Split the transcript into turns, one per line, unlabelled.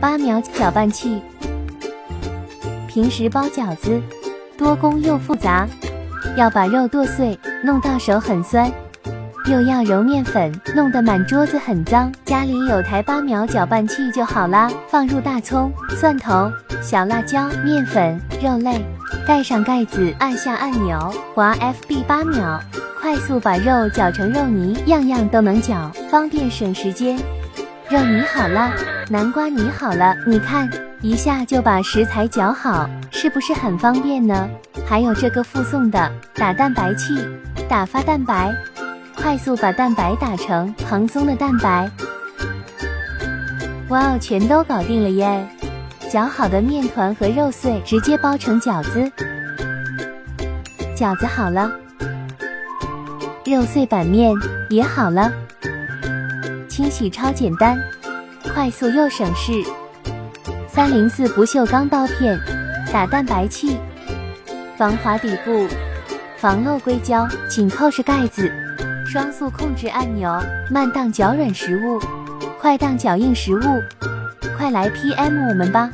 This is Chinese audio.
8秒搅拌器。平时包饺子多工又复杂，要把肉剁碎，弄到手很酸，又要揉面粉，弄得满桌子很脏。家里有台8秒搅拌器就好啦，放入大葱、蒜头、小辣椒、面粉、肉类，盖上盖子，按下按钮，滑 FB 8秒，快速把肉搅成肉泥，样样都能搅，方便省时间。肉泥好了，南瓜泥好了，你看，一下就把食材搅好，是不是很方便呢？还有这个附送的打蛋白器，打发蛋白，快速把蛋白打成蓬松的蛋白。哇哦，全都搞定了耶！搅好的面团和肉碎直接包成饺子。饺子好了，肉碎板面也好了。清洗超简单，快速又省事。304不锈钢刀片，打蛋白器，防滑底部，防漏硅胶，紧扣式盖子，双速控制按钮，慢档搅软食物，快档搅硬食物。快来 PM 我们吧！